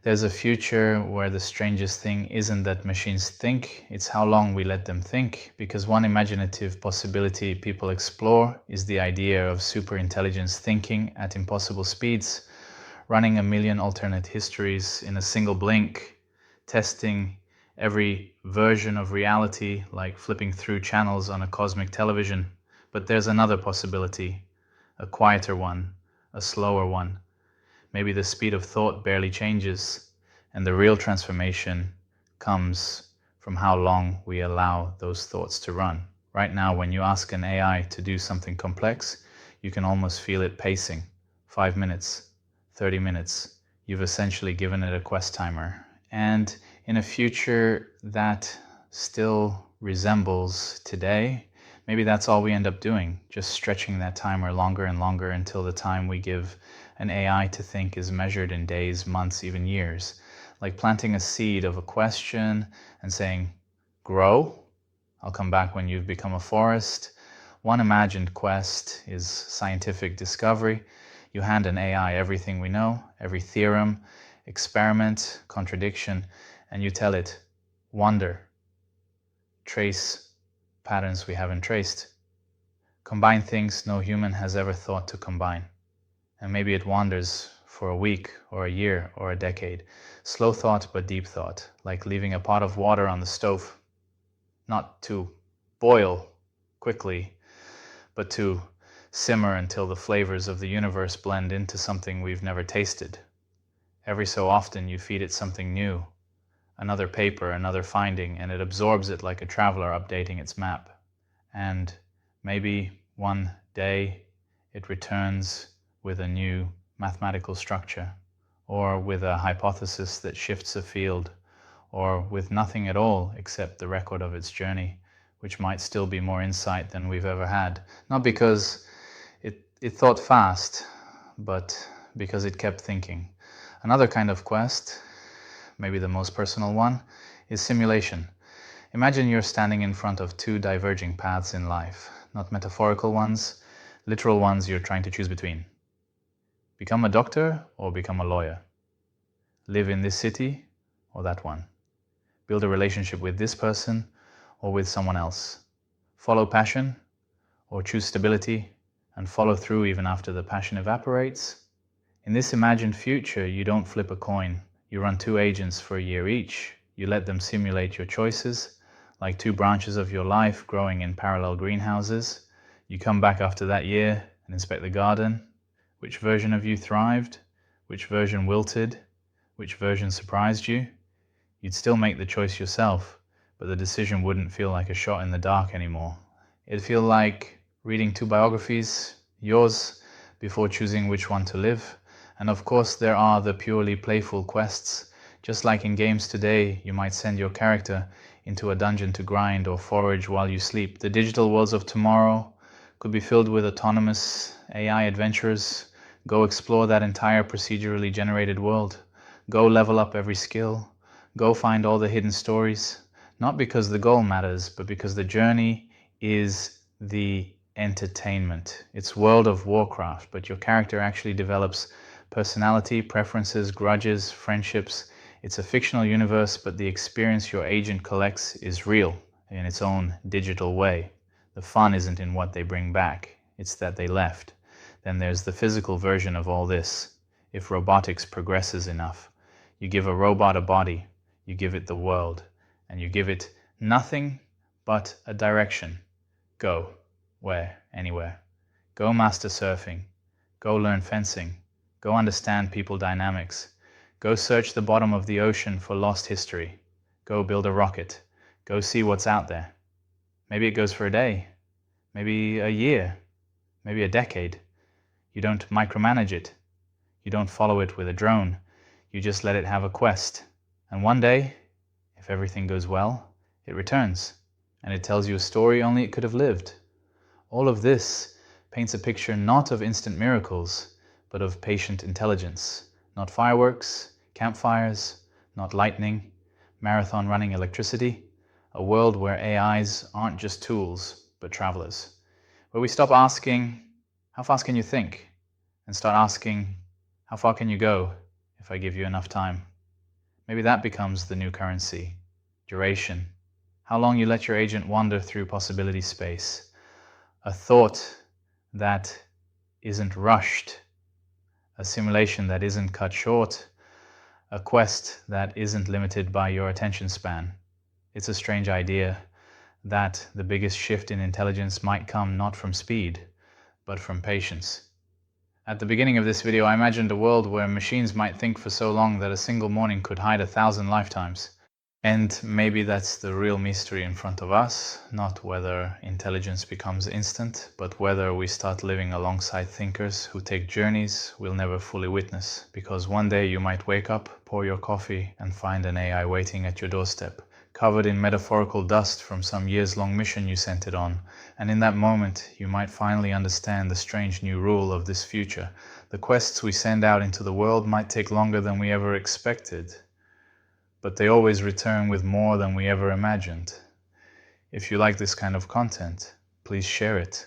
There's a future where the strangest thing isn't that machines think, it's how long we let them think, because one imaginative possibility people explore is the idea of superintelligence thinking at impossible speeds, running a million alternate histories in a single blink, testing every version of reality like flipping through channels on a cosmic television. But there's another possibility, a quieter one, a slower one. Maybe the speed of thought barely changes, and the real transformation comes from how long we allow those thoughts to run. Right now, when you ask an AI to do something complex, you can almost feel it pacing. 5 minutes, 30 minutes. You've essentially given it a quest timer. And in a future that still resembles today, maybe that's all we end up doing, just stretching that timer longer and longer until the time we give an AI to think is measured in days, months, even years. Like planting a seed of a question and saying, grow, I'll come back when you've become a forest. One imagined quest is scientific discovery. You hand an AI everything we know, every theorem, experiment, contradiction, and you tell it, wonder, trace patterns we haven't traced, combine things no human has ever thought to combine. And maybe it wanders for a week or a year or a decade. Slow thought but deep thought, like leaving a pot of water on the stove, not to boil quickly, but to simmer until the flavors of the universe blend into something we've never tasted. Every so often you feed it something new, another paper, another finding, and it absorbs it like a traveler updating its map. And maybe one day it returns with a new mathematical structure, or with a hypothesis that shifts a field, or with nothing at all except the record of its journey, which might still be more insight than we've ever had. Not because it thought fast, but because it kept thinking. Another kind of quest, maybe the most personal one, is simulation. Imagine you're standing in front of two diverging paths in life, not metaphorical ones, literal ones you're trying to choose between. Become a doctor or become a lawyer. Live in this city or that one. Build a relationship with this person or with someone else. Follow passion or choose stability and follow through even after the passion evaporates. In this imagined future, you don't flip a coin. You run two agents for a year each. You let them simulate your choices, like two branches of your life growing in parallel greenhouses. You come back after that year and inspect the garden. Which version of you thrived? Which version wilted? Which version surprised you? You'd still make the choice yourself, but the decision wouldn't feel like a shot in the dark anymore. It'd feel like reading two biographies, yours, before choosing which one to live. And of course, there are the purely playful quests. Just like in games today, you might send your character into a dungeon to grind or forage while you sleep. The digital worlds of tomorrow could be filled with autonomous AI adventurers. Go explore that entire procedurally generated world. Go level up every skill. Go find all the hidden stories. Not because the goal matters, but because the journey is the entertainment. It's World of Warcraft, but your character actually develops personality, preferences, grudges, friendships. It's a fictional universe, but the experience your agent collects is real in its own digital way. The fun isn't in what they bring back, it's that they left. Then there's the physical version of all this. If robotics progresses enough, you give a robot a body, you give it the world, and you give it nothing but a direction. Go. Where? Anywhere. Go master surfing. Go learn fencing. Go understand people dynamics. Go search the bottom of the ocean for lost history. Go build a rocket. Go see what's out there. Maybe it goes for a day. Maybe a year. Maybe a decade. You don't micromanage it. You don't follow it with a drone. You just let it have a quest. And one day, if everything goes well, it returns. And it tells you a story only it could have lived. All of this paints a picture not of instant miracles, but of patient intelligence. Not fireworks, campfires, not lightning, marathon running electricity. A world where AIs aren't just tools, but travelers. Where we stop asking, how fast can you think? And start asking, how far can you go if I give you enough time? Maybe that becomes the new currency. Duration. How long you let your agent wander through possibility space. A thought that isn't rushed. A simulation that isn't cut short. A quest that isn't limited by your attention span. It's a strange idea that the biggest shift in intelligence might come not from speed, but from patience. At the beginning of this video, I imagined a world where machines might think for so long that a single morning could hide 1,000 lifetimes. And maybe that's the real mystery in front of us, not whether intelligence becomes instant, but whether we start living alongside thinkers who take journeys we'll never fully witness. Because one day you might wake up, pour your coffee, and find an AI waiting at your doorstep, covered in metaphorical dust from some years-long mission you sent it on. And in that moment, you might finally understand the strange new rule of this future. The quests we send out into the world might take longer than we ever expected, but they always return with more than we ever imagined. If you like this kind of content, please share it.